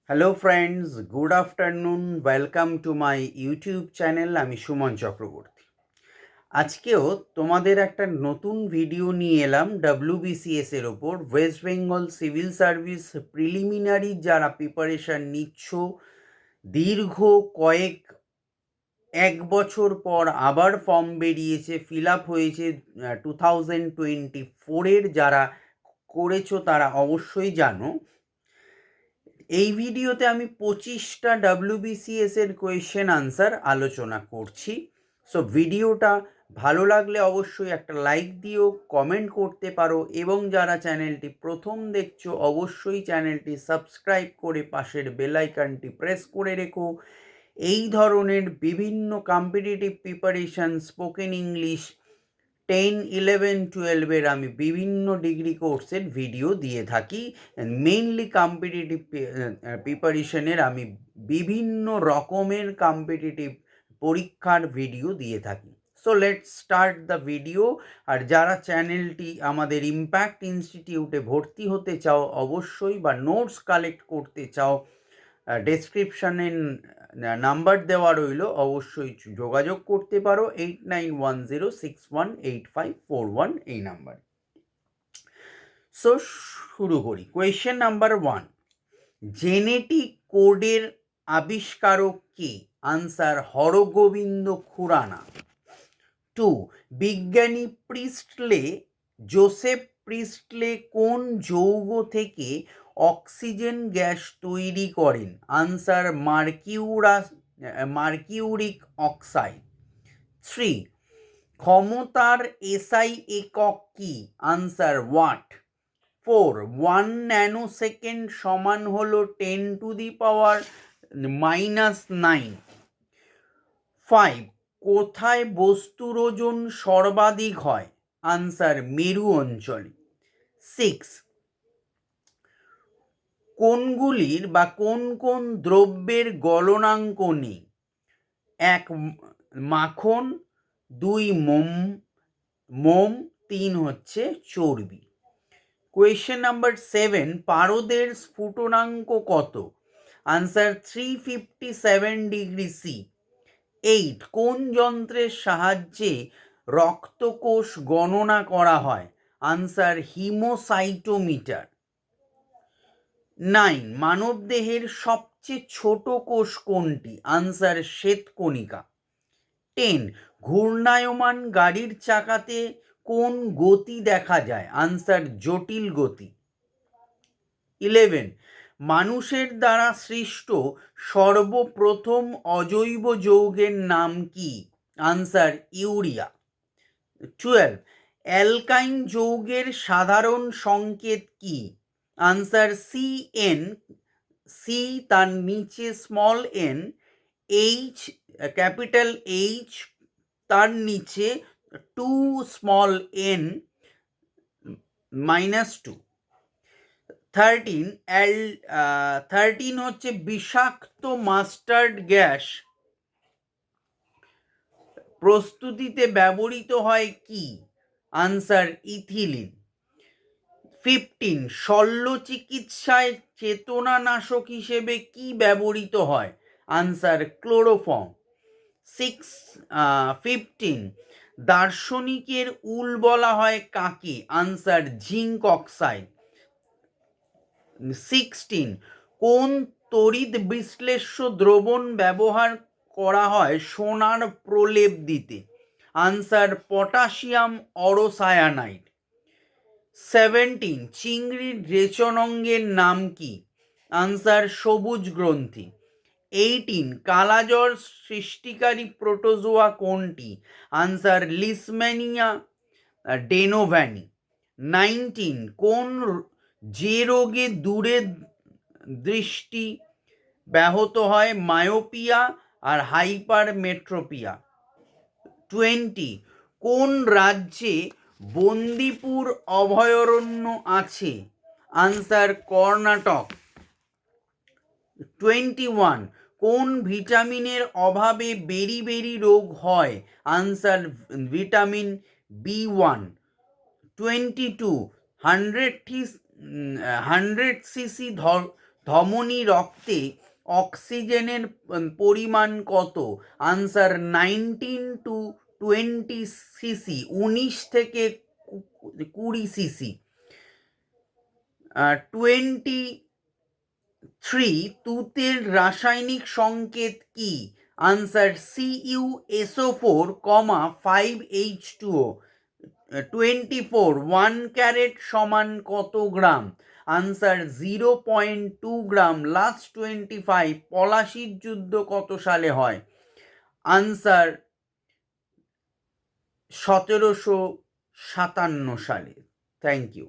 Hello friends, good afternoon. Welcome to my YouTube channel. আমি সুমন চক্রবর্তী। আজকেও তোমাদের একটা নতুন ভিডিও নিয়ে এলাম ডব্লিউবিসিএস এর ওপর। West Bengal civil service preliminary যারা প্রিপারেশান নিচ্ছ, দীর্ঘ এক বছর পর আবার ফর্ম বেরিয়েছে, ফিল আপ হয়েছে 2024-এর। যারা করেছো তারা অবশ্যই জানো। এই ভিডিওতে আমি 25টা ডব্লিউবিসিএস এর কোয়েশ্চেন আনসার আলোচনা করছি। সো ভিডিওটা ভালো লাগলে অবশ্যই একটা লাইক দিও, কমেন্ট করতে পারো, এবং যারা চ্যানেলটি প্রথম দেখছো অবশ্যই চ্যানেলটি সাবস্ক্রাইব করে পাশের বেল আইকনটি প্রেস করে রেখো। এই ধরনের বিভিন্ন কম্পিটিটিভ প্রিপারেশন, স্পোকেন ইংলিশ 10, 11, 12-এর আমি বিভিন্ন ডিগ্রি কোর্সের ভিডিও দিয়ে থাকি। মেইনলি কম্পিটিটিভ প্রিপারেশনের আমি বিভিন্ন রকমের কম্পিটিটিভ পরীক্ষার ভিডিও দিয়ে থাকি। So let's start the video. আর যারা চ্যানেলটি আমাদের ইম্প্যাক্ট ইনস্টিটিউটে ভর্তি হতে চাও অবশ্যই, বা নোটস কালেক্ট করতে চাও, ডেসক্রিপশানে নাম্বার দেওয়া রইল, অবশ্যই যোগাযোগ করতে পারো 8910618541 এই নাম্বার। সো শুরু করি। কোয়েশ্চেন নাম্বার 1, জেনেটিক কোডের আবিষ্কারক কে? আনসার হরগোবিন্দ খুরানা। 2, বিজ্ঞানী প্রিস্টলে, জোসেফ প্রিস্টলে কোন যৌগ থেকে অক্সিজেন গ্যাস তৈরি করেন? Answer mercuric oxide. 3, ক্ষমতার এসআই একক কি? Answer watt. 4, 1 ন্যানোসেকেন্ড সমান হলো 10⁻⁻9। 5, কোথায় বস্তুর ওজন সর্বাধিক হয়? আনসার মেরু অঞ্চলে। 6, কোনগুলির বা কোন কোন দ্রব্যের গলনাঙ্ক নেই? 1, মাখন। 2, মোম। 3 হচ্ছে চর্বি। কোয়েশ্চেন নাম্বার 7, পারদের স্ফুটনাঙ্ক কত? Answer 357 degree C. 8, কোন যন্ত্রের সাহায্যে রক্তকোষ গণনা করা হয়? Answer haemocytometer. 9, মানবদেহের সবচেয়ে ছোট কোষ কোনটি? আনসার শ্বেতকণিকা। 10, ঘূর্ণায়মান গাড়ির চাকাতে কোন গতি দেখা যায়? আনসার জটিল গতি। 11, মানুষের দ্বারা সৃষ্ট সর্বপ্রথম অজৈব যৌগের নাম কি? Answer urea. 12, অ্যালকাইন যৌগের সাধারণ সংকেত কি? আনসার CN, সি তার নিচে small N, H capital H তার নিচে 2 স্মল এন -2। 13 হচ্ছে বিষাক্ত মাস্টার্ড গ্যাস প্রস্তুতিতে ব্যবহৃত হয় কি? Answer ethylene. 15, শল্য চিকিৎসায় চেতনানাশক হিসেবে কি ব্যবহৃত হয়? Answer chloroform. 15, দার্শনিকের উল বলা হয় কাকে? Answer zinc oxide. 16, কোন তড়িৎ বিশ্লেষ্য দ্রবণ ব্যবহার করা হয় সোনার প্রলেপ দিতে? Answer potassium অরোসায়ানাইড। 17, চিংড়ির রেচনাঙ্গের নাম কি? আনসার সবুজ গ্রন্থি। 18, কালাজ্বর সৃষ্টিকারী প্রোটোজোয়া কোনটি? আনসার লিসম্যানিয়া ডেনোভ্যানি। 19, যে রোগে দূরে দৃষ্টি ব্যাহত হয়? মায়োপিয়া আর হাইপারমেট্রোপিয়া। 20, কোন রাজ্যে বন্দিপুর অভয়ারণ্য আছে? আনসার কর্ণাটক। 21, কোন ভিটামিনের অভাবে বেরি রোগ হয়? Answer vitamin B1। 22, 100 সিসি ধমনী রক্তে অক্সিজেনের পরিমাণ কত? আনসার 19 to 20 সিসি, 19 থেকে 20 সিসি। 23, তুতের রাসায়নিক সংকেত কি? Answer CuSO4, 5H2O। 24, 1 ক্যারেট সমান কত গ্রাম? আনসার 0.2 গ্রাম। লাস্ট 25, পলাশির যুদ্ধ কত সালে হয়? আনসার 1757 সালে। Thank you.